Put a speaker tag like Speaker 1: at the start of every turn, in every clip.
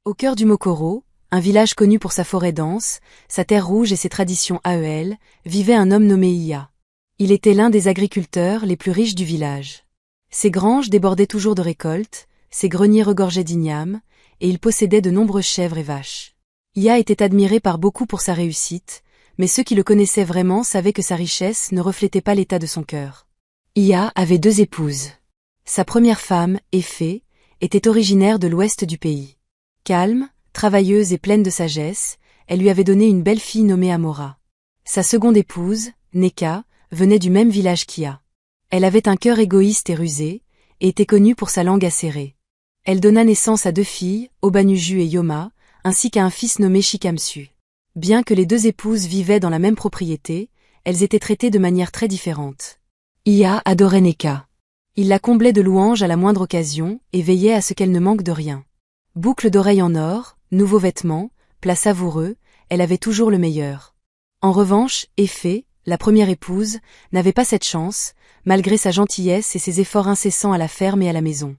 Speaker 1: Au cœur du Mokoro, un village connu pour sa forêt dense, sa terre rouge et ses traditions AEL, vivait un homme nommé Iya. Il était l'un des agriculteurs les plus riches du village. Ses granges débordaient toujours de récoltes, ses greniers regorgeaient d'ignames, et il possédait de nombreuses chèvres et vaches. Iya était admiré par beaucoup pour sa réussite, mais ceux qui le connaissaient vraiment savaient que sa richesse ne reflétait pas l'état de son cœur. Iya avait 2 épouses. Sa première femme, Effé, était originaire de l'ouest du pays. Calme, travailleuse et pleine de sagesse, elle lui avait donné une belle fille nommée Amora. Sa seconde épouse, Neka, venait du même village qu'Iya. Elle avait un cœur égoïste et rusé, et était connue pour sa langue acérée. Elle donna naissance à 2 filles, Obanuju et Yoma, ainsi qu'à un fils nommé Shikamsu. Bien que les 2 épouses vivaient dans la même propriété, elles étaient traitées de manière très différente. Iya adorait Neka. Il la comblait de louanges à la moindre occasion et veillait à ce qu'elle ne manque de rien. Boucles d'oreilles en or, nouveaux vêtements, plats savoureux, elle avait toujours le meilleur. En revanche, Effé, la première épouse, n'avait pas cette chance, malgré sa gentillesse et ses efforts incessants à la ferme et à la maison.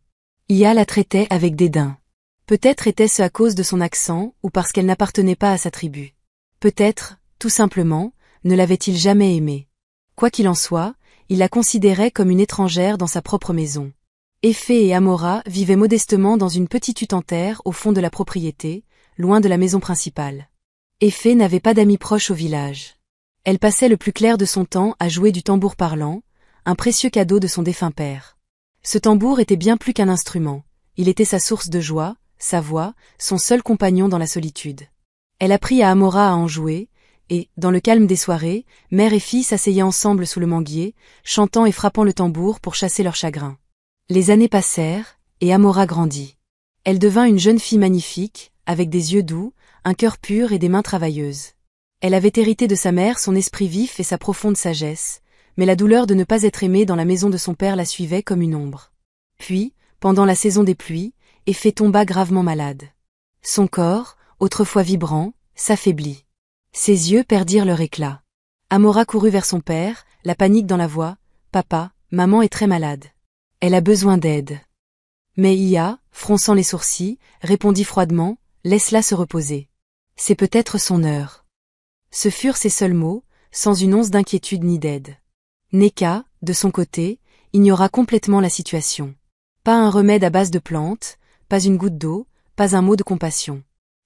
Speaker 1: Iya la traitait avec dédain. Peut-être était-ce à cause de son accent ou parce qu'elle n'appartenait pas à sa tribu. Peut-être, tout simplement, ne l'avait-il jamais aimée. Quoi qu'il en soit, il la considérait comme une étrangère dans sa propre maison. Effé et Amora vivaient modestement dans une petite hutte en terre au fond de la propriété, loin de la maison principale. Effé n'avait pas d'amis proches au village. Elle passait le plus clair de son temps à jouer du tambour parlant, un précieux cadeau de son défunt père. Ce tambour était bien plus qu'un instrument, il était sa source de joie, sa voix, son seul compagnon dans la solitude. Elle apprit à Amora à en jouer, et, dans le calme des soirées, mère et fille s'asseyaient ensemble sous le manguier, chantant et frappant le tambour pour chasser leur chagrin. Les années passèrent, et Amora grandit. Elle devint une jeune fille magnifique, avec des yeux doux, un cœur pur et des mains travailleuses. Elle avait hérité de sa mère son esprit vif et sa profonde sagesse, mais la douleur de ne pas être aimée dans la maison de son père la suivait comme une ombre. Puis, pendant la saison des pluies, Effé tomba gravement malade. Son corps, autrefois vibrant, s'affaiblit. Ses yeux perdirent leur éclat. Amora courut vers son père, la panique dans la voix. « Papa, maman est très malade. Elle a besoin d'aide. » Mais Iya, fronçant les sourcils, répondit froidement, « Laisse-la se reposer. C'est peut-être son heure. » Ce furent ses seuls mots, sans une once d'inquiétude ni d'aide. Neka, de son côté, ignora complètement la situation. Pas un remède à base de plantes, pas une goutte d'eau, pas un mot de compassion.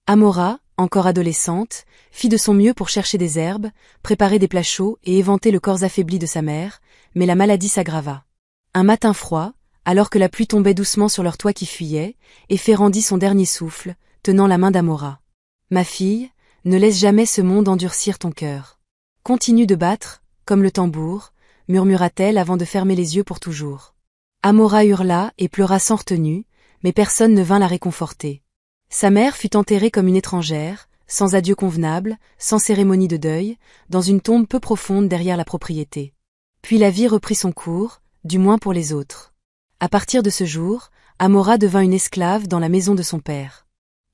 Speaker 1: Amora, encore adolescente, fit de son mieux pour chercher des herbes, préparer des plats chauds et éventer le corps affaibli de sa mère, mais la maladie s'aggrava. Un matin froid, alors que la pluie tombait doucement sur leur toit qui fuyait, Effé rendit son dernier souffle, tenant la main d'Amora. « Ma fille, ne laisse jamais ce monde endurcir ton cœur. Continue de battre, comme le tambour, murmura-t-elle avant de fermer les yeux pour toujours. Amora hurla et pleura sans retenue, mais personne ne vint la réconforter. Sa mère fut enterrée comme une étrangère, sans adieu convenable, sans cérémonie de deuil, dans une tombe peu profonde derrière la propriété. Puis la vie reprit son cours, du moins pour les autres. À partir de ce jour, Amora devint une esclave dans la maison de son père.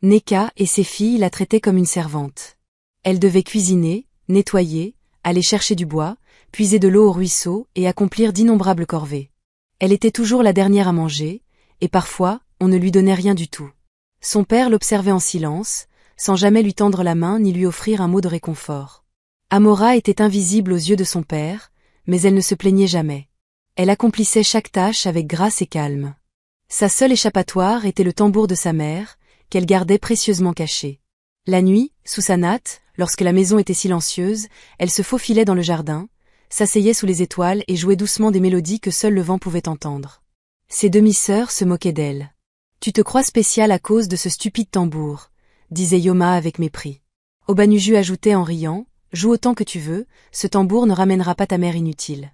Speaker 1: Neka et ses filles la traitaient comme une servante. Elle devait cuisiner, nettoyer, aller chercher du bois, puiser de l'eau au ruisseau et accomplir d'innombrables corvées. Elle était toujours la dernière à manger, et parfois, on ne lui donnait rien du tout. Son père l'observait en silence, sans jamais lui tendre la main ni lui offrir un mot de réconfort. Amora était invisible aux yeux de son père, mais elle ne se plaignait jamais. Elle accomplissait chaque tâche avec grâce et calme. Sa seule échappatoire était le tambour de sa mère, qu'elle gardait précieusement caché. La nuit, sous sa natte, lorsque la maison était silencieuse, elle se faufilait dans le jardin, s'asseyait sous les étoiles et jouait doucement des mélodies que seul le vent pouvait entendre. Ses demi-sœurs se moquaient d'elle. « Tu te crois spéciale à cause de ce stupide tambour », disait Yoma avec mépris. Obanuju ajoutait en riant, « Joue autant que tu veux, ce tambour ne ramènera pas ta mère inutile. »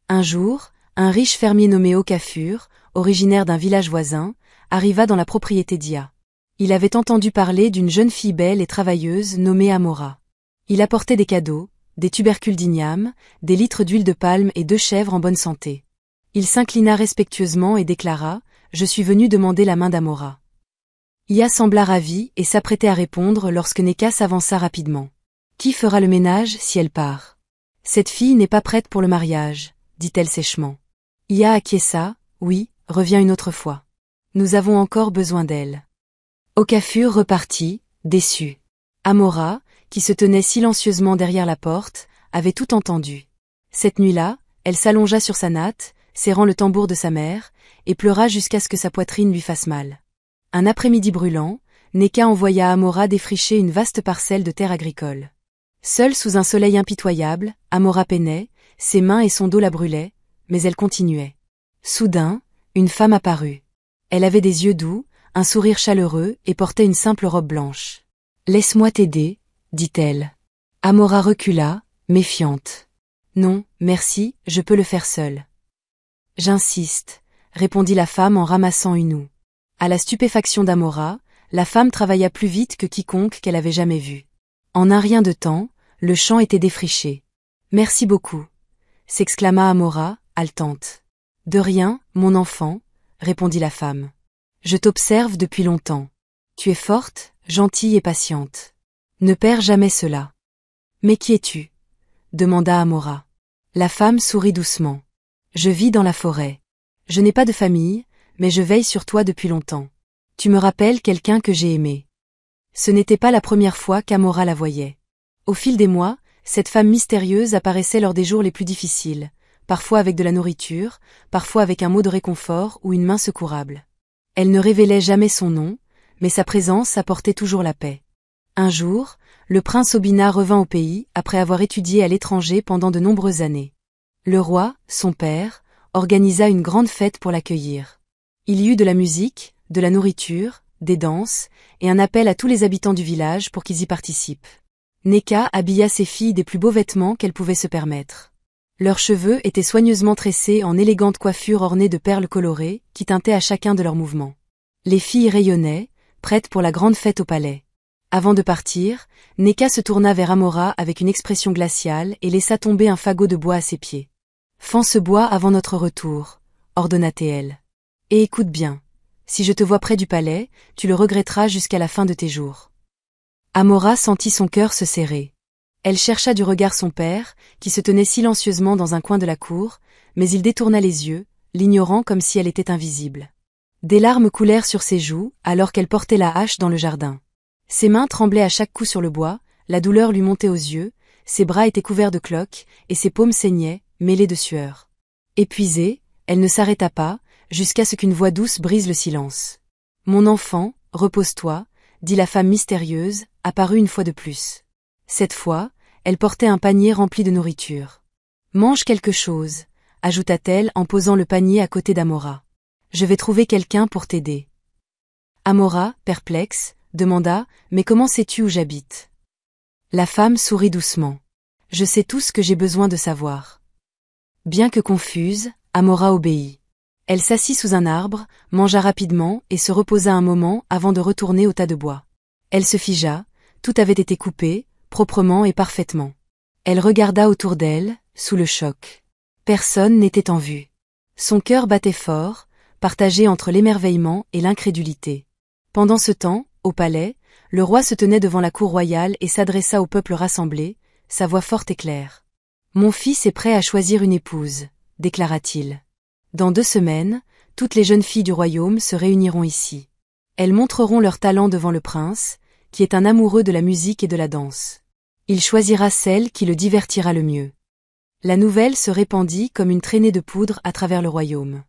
Speaker 1: Un jour, un riche fermier nommé Okafur, originaire d'un village voisin, arriva dans la propriété d'Iya. Il avait entendu parler d'une jeune fille belle et travailleuse nommée Amora. Il apportait des cadeaux, des tubercules d'igname, des litres d'huile de palme et 2 chèvres en bonne santé. Il s'inclina respectueusement et déclara « Je suis venu demander la main d'Amora. » Iya sembla ravie et s'apprêtait à répondre lorsque Neka s'avança rapidement. « Qui fera le ménage si elle part ? Cette fille n'est pas prête pour le mariage, dit-elle sèchement. Iya acquiesça, « Oui, reviens une autre fois. Nous avons encore besoin d'elle. » Okafur repartit, déçu. Amora, qui se tenait silencieusement derrière la porte, avait tout entendu. Cette nuit-là, elle s'allongea sur sa natte, serrant le tambour de sa mère, et pleura jusqu'à ce que sa poitrine lui fasse mal. Un après-midi brûlant, Neka envoya Amora défricher une vaste parcelle de terre agricole. Seule sous un soleil impitoyable, Amora peinait, ses mains et son dos la brûlaient, mais elle continuait. Soudain, une femme apparut. Elle avait des yeux doux, un sourire chaleureux et portait une simple robe blanche. « Laisse-moi t'aider, dit-elle. Amora recula, méfiante. « Non, merci, je peux le faire seule. »« J'insiste, » répondit la femme en ramassant une houe. À la stupéfaction d'Amora, la femme travailla plus vite que quiconque qu'elle avait jamais vu. En un rien de temps, le champ était défriché. « Merci beaucoup, » s'exclama Amora, haletante. « De rien, mon enfant, » répondit la femme. « Je t'observe depuis longtemps. Tu es forte, gentille et patiente. Ne perds jamais cela. »« Mais qui es-tu » demanda Amora. La femme sourit doucement. « Je vis dans la forêt. Je n'ai pas de famille, mais je veille sur toi depuis longtemps. Tu me rappelles quelqu'un que j'ai aimé. » Ce n'était pas la première fois qu'Amora la voyait. Au fil des mois, cette femme mystérieuse apparaissait lors des jours les plus difficiles, parfois avec de la nourriture, parfois avec un mot de réconfort ou une main secourable. Elle ne révélait jamais son nom, mais sa présence apportait toujours la paix. Un jour, le prince Obina revint au pays après avoir étudié à l'étranger pendant de nombreuses années. Le roi, son père, organisa une grande fête pour l'accueillir. Il y eut de la musique, de la nourriture, des danses, et un appel à tous les habitants du village pour qu'ils y participent. Neka habilla ses filles des plus beaux vêtements qu'elles pouvaient se permettre. Leurs cheveux étaient soigneusement tressés en élégantes coiffures ornées de perles colorées, qui teintaient à chacun de leurs mouvements. Les filles rayonnaient, prêtes pour la grande fête au palais. Avant de partir, Neka se tourna vers Amora avec une expression glaciale et laissa tomber un fagot de bois à ses pieds. « Fends ce bois avant notre retour, » ordonna-t-elle. « Et écoute bien. Si je te vois près du palais, tu le regretteras jusqu'à la fin de tes jours. » Amora sentit son cœur se serrer. Elle chercha du regard son père, qui se tenait silencieusement dans un coin de la cour, mais il détourna les yeux, l'ignorant comme si elle était invisible. Des larmes coulèrent sur ses joues, alors qu'elle portait la hache dans le jardin. Ses mains tremblaient à chaque coup sur le bois, la douleur lui montait aux yeux, ses bras étaient couverts de cloques, et ses paumes saignaient, mêlées de sueur. Épuisée, elle ne s'arrêta pas, jusqu'à ce qu'une voix douce brise le silence. « Mon enfant, repose-toi » dit la femme mystérieuse, apparue une fois de plus. Cette fois, elle portait un panier rempli de nourriture. « Mange quelque chose » ajouta-t-elle en posant le panier à côté d'Amora. « Je vais trouver quelqu'un pour t'aider. » Amora, perplexe, demanda « Mais comment sais-tu où j'habite » La femme sourit doucement. « Je sais tout ce que j'ai besoin de savoir. » Bien que confuse, Amora obéit. Elle s'assit sous un arbre, mangea rapidement et se reposa un moment avant de retourner au tas de bois. Elle se figea, tout avait été coupé, proprement et parfaitement. Elle regarda autour d'elle, sous le choc. Personne n'était en vue. Son cœur battait fort, partagé entre l'émerveillement et l'incrédulité. Pendant ce temps, au palais, le roi se tenait devant la cour royale et s'adressa au peuple rassemblé, sa voix forte et claire. « Mon fils est prêt à choisir une épouse, » déclara-t-il. Dans 2 semaines, toutes les jeunes filles du royaume se réuniront ici. Elles montreront leur talent devant le prince, qui est un amoureux de la musique et de la danse. Il choisira celle qui le divertira le mieux. La nouvelle se répandit comme une traînée de poudre à travers le royaume.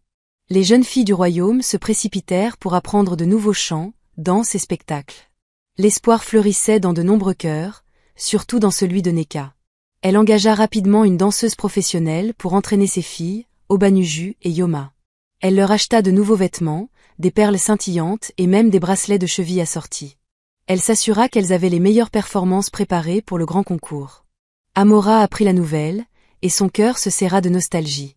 Speaker 1: Les jeunes filles du royaume se précipitèrent pour apprendre de nouveaux chants, danses et spectacles. L'espoir fleurissait dans de nombreux cœurs, surtout dans celui de Neka. Elle engagea rapidement une danseuse professionnelle pour entraîner ses filles, Obanuju et Yoma. Elle leur acheta de nouveaux vêtements, des perles scintillantes et même des bracelets de cheville assortis. Elle s'assura qu'elles avaient les meilleures performances préparées pour le grand concours. Amora apprit la nouvelle, et son cœur se serra de nostalgie.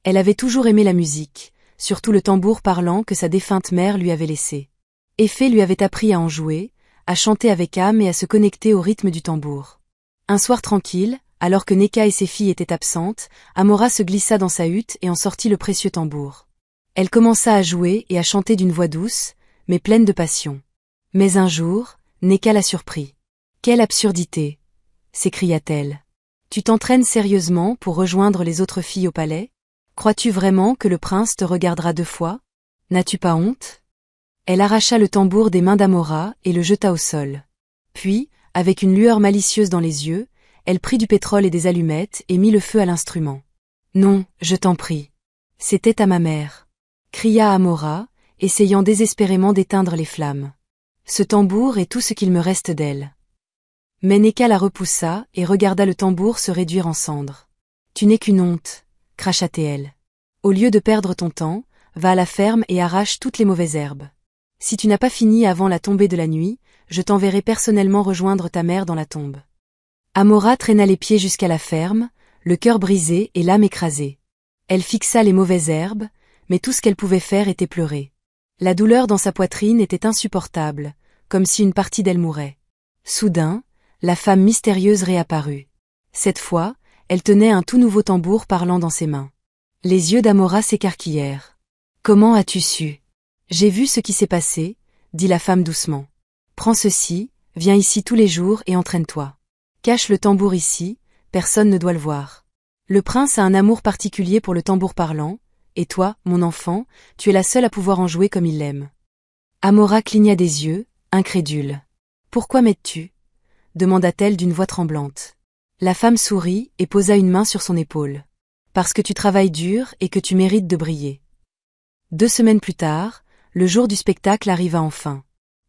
Speaker 1: Elle avait toujours aimé la musique, surtout le tambour parlant que sa défunte mère lui avait laissé. Effé lui avait appris à en jouer, à chanter avec âme et à se connecter au rythme du tambour. Un soir tranquille, alors que Neka et ses filles étaient absentes, Amora se glissa dans sa hutte et en sortit le précieux tambour. Elle commença à jouer et à chanter d'une voix douce, mais pleine de passion. Mais un jour, Neka la surprit. « Quelle absurdité !» s'écria-t-elle. « Tu t'entraînes sérieusement pour rejoindre les autres filles au palais ? Crois-tu vraiment que le prince te regardera 2 fois ? N'as-tu pas honte ?» Elle arracha le tambour des mains d'Amora et le jeta au sol. Puis, avec une lueur malicieuse dans les yeux, elle prit du pétrole et des allumettes et mit le feu à l'instrument. « Non, je t'en prie. C'était à ma mère. » cria Amora, essayant désespérément d'éteindre les flammes. « Ce tambour est tout ce qu'il me reste d'elle. » Mais Neka la repoussa et regarda le tambour se réduire en cendres. « Tu n'es qu'une honte, » cracha-t-elle. « Au lieu de perdre ton temps, va à la ferme et arrache toutes les mauvaises herbes. Si tu n'as pas fini avant la tombée de la nuit, je t'enverrai personnellement rejoindre ta mère dans la tombe. » Amora traîna les pieds jusqu'à la ferme, le cœur brisé et l'âme écrasée. Elle fixa les mauvaises herbes, mais tout ce qu'elle pouvait faire était pleurer. La douleur dans sa poitrine était insupportable, comme si une partie d'elle mourait. Soudain, la femme mystérieuse réapparut. Cette fois, elle tenait un tout nouveau tambour parlant dans ses mains. Les yeux d'Amora s'écarquillèrent. « Comment as-tu su ? » « J'ai vu ce qui s'est passé, » dit la femme doucement. « Prends ceci, viens ici tous les jours et entraîne-toi. Cache le tambour ici, personne ne doit le voir. Le prince a un amour particulier pour le tambour parlant, et toi, mon enfant, tu es la seule à pouvoir en jouer comme il l'aime. » Amora cligna des yeux, incrédule. « Pourquoi m'aides-tu ? » demanda-t-elle d'une voix tremblante. La femme sourit et posa une main sur son épaule. « Parce que tu travailles dur et que tu mérites de briller. » 2 semaines plus tard, le jour du spectacle arriva enfin.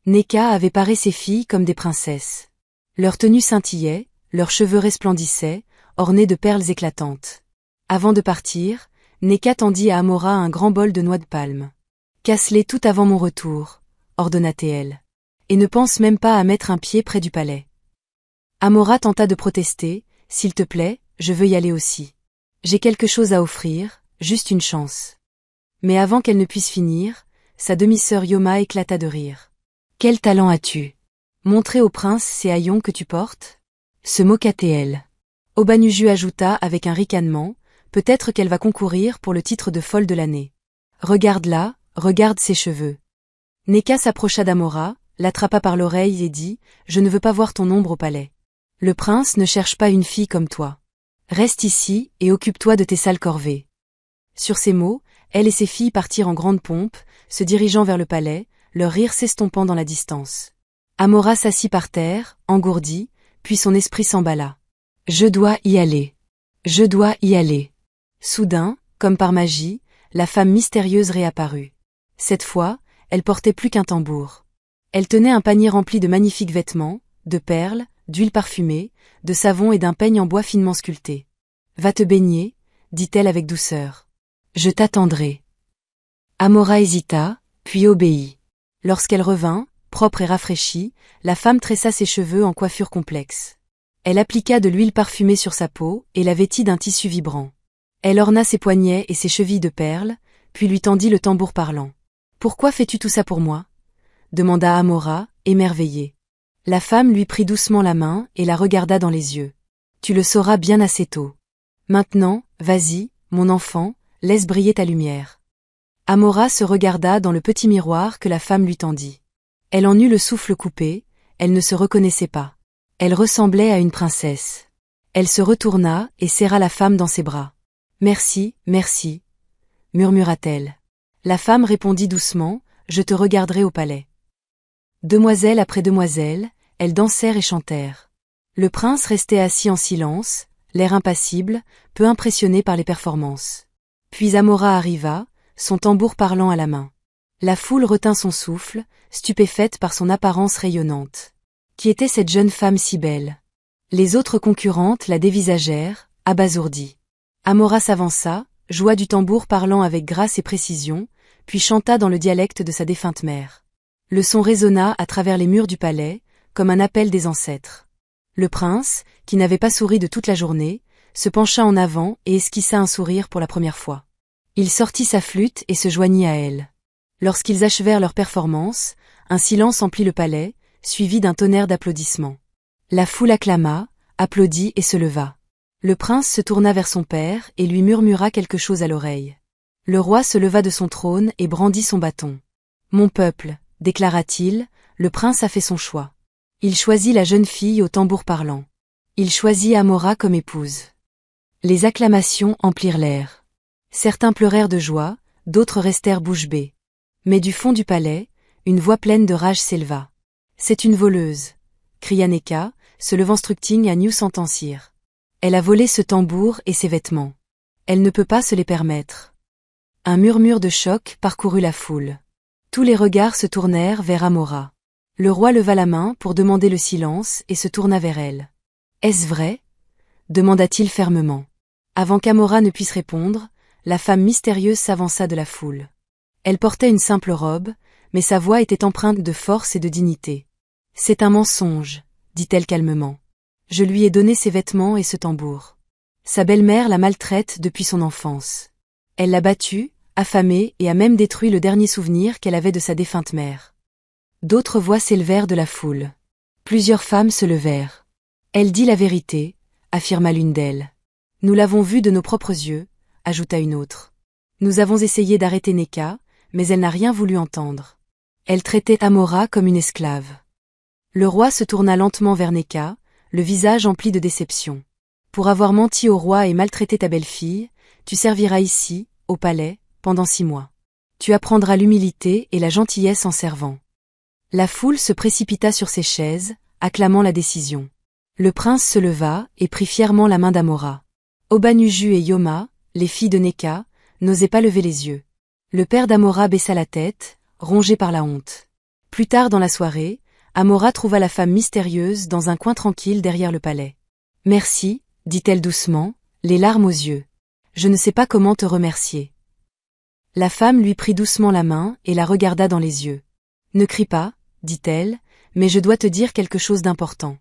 Speaker 1: Neka avait paré ses filles comme des princesses. Leurs tenues scintillaient, leurs cheveux resplendissaient, ornés de perles éclatantes. Avant de partir, Neka tendit à Amora un grand bol de noix de palme. « Casse-les tout avant mon retour, » ordonna-t-elle. « Et ne pense même pas à mettre un pied près du palais. » Amora tenta de protester. « S'il te plaît, je veux y aller aussi. J'ai quelque chose à offrir, juste une chance. » Mais avant qu'elle ne puisse finir, sa demi-sœur Yoma éclata de rire. « Quel talent as-tu ? Montrer au prince ces haillons que tu portes ?» se moqua-t-elle. Obanuju ajouta avec un ricanement, « Peut-être qu'elle va concourir pour le titre de folle de l'année. Regarde-la, regarde ses cheveux. » Neka s'approcha d'Amora, l'attrapa par l'oreille et dit, « Je ne veux pas voir ton ombre au palais. Le prince ne cherche pas une fille comme toi. Reste ici et occupe-toi de tes sales corvées. » Sur ces mots, elle et ses filles partirent en grande pompe, se dirigeant vers le palais, leur rire s'estompant dans la distance. Amora s'assit par terre, engourdie, puis son esprit s'emballa. « Je dois y aller. Je dois y aller. » Soudain, comme par magie, la femme mystérieuse réapparut. Cette fois, elle portait plus qu'un tambour. Elle tenait un panier rempli de magnifiques vêtements, de perles, d'huile parfumée, de savon et d'un peigne en bois finement sculpté. « Va te baigner, » dit-elle avec douceur. « Je t'attendrai. » Amora hésita, puis obéit. Lorsqu'elle revint, propre et rafraîchie, la femme tressa ses cheveux en coiffure complexe. Elle appliqua de l'huile parfumée sur sa peau et la vêtit d'un tissu vibrant. Elle orna ses poignets et ses chevilles de perles, puis lui tendit le tambour parlant. « Pourquoi fais-tu tout ça pour moi ? » demanda Amora, émerveillée. La femme lui prit doucement la main et la regarda dans les yeux. « Tu le sauras bien assez tôt. Maintenant, vas-y, mon enfant, laisse briller ta lumière. » Amora se regarda dans le petit miroir que la femme lui tendit. Elle en eut le souffle coupé, elle ne se reconnaissait pas. Elle ressemblait à une princesse. Elle se retourna et serra la femme dans ses bras. « Merci, merci, » murmura-t-elle. La femme répondit doucement, « Je te regarderai au palais. » Demoiselle après demoiselle, elles dansèrent et chantèrent. Le prince restait assis en silence, l'air impassible, peu impressionné par les performances. Puis Amora arriva, son tambour parlant à la main. La foule retint son souffle, stupéfaite par son apparence rayonnante. Qui était cette jeune femme si belle ? Les autres concurrentes la dévisagèrent, abasourdies. Amora s'avança, joua du tambour parlant avec grâce et précision, puis chanta dans le dialecte de sa défunte mère. Le son résonna à travers les murs du palais, comme un appel des ancêtres. Le prince, qui n'avait pas souri de toute la journée, se pencha en avant et esquissa un sourire pour la première fois. Il sortit sa flûte et se joignit à elle. Lorsqu'ils achevèrent leur performance, un silence emplit le palais, suivi d'un tonnerre d'applaudissements. La foule acclama, applaudit et se leva. Le prince se tourna vers son père et lui murmura quelque chose à l'oreille. Le roi se leva de son trône et brandit son bâton. « Mon peuple, » déclara-t-il, le prince a fait son choix. Il choisit la jeune fille au tambour parlant. Il choisit Amora comme épouse. Les acclamations emplirent l'air. Certains pleurèrent de joie, d'autres restèrent bouche bée. Mais du fond du palais, Une voix pleine de rage s'éleva. C'est une voleuse, cria Neka, se levant structing à New Sentencir. Elle a volé ce tambour et ses vêtements. Elle ne peut pas se les permettre. Un murmure de choc parcourut la foule. Tous les regards se tournèrent vers Amora. Le roi leva la main pour demander le silence et se tourna vers elle. Est-ce vrai? Demanda-t-il fermement. Avant qu'Amora ne puisse répondre, la femme mystérieuse s'avança de la foule. Elle portait une simple robe, mais sa voix était empreinte de force et de dignité. C'est un mensonge, dit-elle calmement. Je lui ai donné ses vêtements et ce tambour. Sa belle-mère la maltraite depuis son enfance. Elle l'a battue, affamée et a même détruit le dernier souvenir qu'elle avait de sa défunte mère. D'autres voix s'élevèrent de la foule. Plusieurs femmes se levèrent. Elle dit la vérité, affirma l'une d'elles. Nous l'avons vue de nos propres yeux, ajouta une autre. Nous avons essayé d'arrêter Neka, mais elle n'a rien voulu entendre. Elle traitait Amora comme une esclave. Le roi se tourna lentement vers Neka, le visage empli de déception. Pour avoir menti au roi et maltraité ta belle-fille, tu serviras ici, au palais, pendant 6 mois. Tu apprendras l'humilité et la gentillesse en servant. La foule se précipita sur ses chaises, acclamant la décision. Le prince se leva et prit fièrement la main d'Amora. Obanuju et Yoma, les filles de Neka, n'osaient pas lever les yeux. Le père d'Amora baissa la tête, rongé par la honte. Plus tard dans la soirée, Amora trouva la femme mystérieuse dans un coin tranquille derrière le palais. « Merci », dit-elle doucement, les larmes aux yeux. « Je ne sais pas comment te remercier. » La femme lui prit doucement la main et la regarda dans les yeux. « Ne crie pas, » dit-elle, « mais je dois te dire quelque chose d'important. »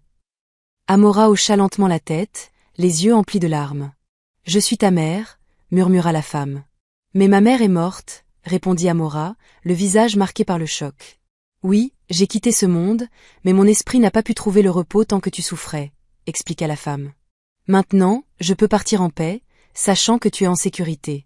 Speaker 1: Amora hocha lentement la tête, les yeux emplis de larmes. « Je suis ta mère, » murmura la femme. « Mais ma mère est morte, » répondit Amora, le visage marqué par le choc. « Oui, j'ai quitté ce monde, mais mon esprit n'a pas pu trouver le repos tant que tu souffrais, » expliqua la femme. « Maintenant, je peux partir en paix, sachant que tu es en sécurité. »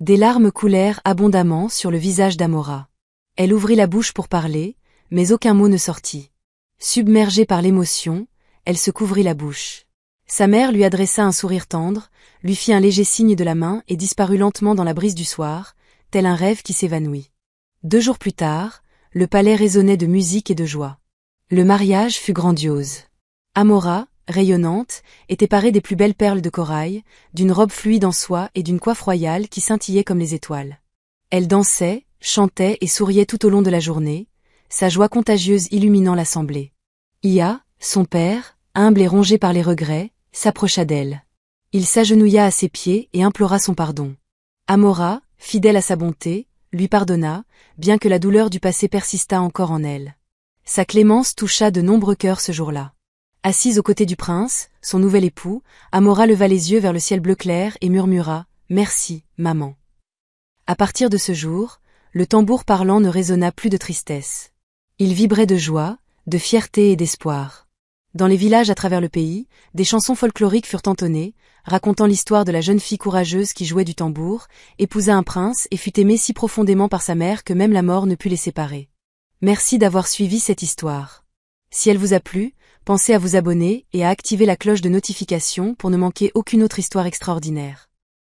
Speaker 1: Des larmes coulèrent abondamment sur le visage d'Amora. Elle ouvrit la bouche pour parler, mais aucun mot ne sortit. Submergée par l'émotion, elle se couvrit la bouche. Sa mère lui adressa un sourire tendre, lui fit un léger signe de la main et disparut lentement dans la brise du soir, tel un rêve qui s'évanouit. 2 jours plus tard, le palais résonnait de musique et de joie. Le mariage fut grandiose. Amora, rayonnante, était parée des plus belles perles de corail, d'une robe fluide en soie et d'une coiffe royale qui scintillait comme les étoiles. Elle dansait, chantait et souriait tout au long de la journée, sa joie contagieuse illuminant l'assemblée. Ia, son père, humble et rongé par les regrets, s'approcha d'elle. Il s'agenouilla à ses pieds et implora son pardon. Amora, fidèle à sa bonté, lui pardonna, bien que la douleur du passé persistât encore en elle. Sa clémence toucha de nombreux cœurs ce jour-là. Assise aux côtés du prince, son nouvel époux, Amora leva les yeux vers le ciel bleu clair et murmura « Merci, maman ». À partir de ce jour, le tambour parlant ne résonna plus de tristesse. Il vibrait de joie, de fierté et d'espoir. Dans les villages à travers le pays, des chansons folkloriques furent entonnées, racontant l'histoire de la jeune fille courageuse qui jouait du tambour, épousa un prince et fut aimée si profondément par sa mère que même la mort ne put les séparer. Merci d'avoir suivi cette histoire. Si elle vous a plu, pensez à vous abonner et à activer la cloche de notification pour ne manquer aucune autre histoire extraordinaire.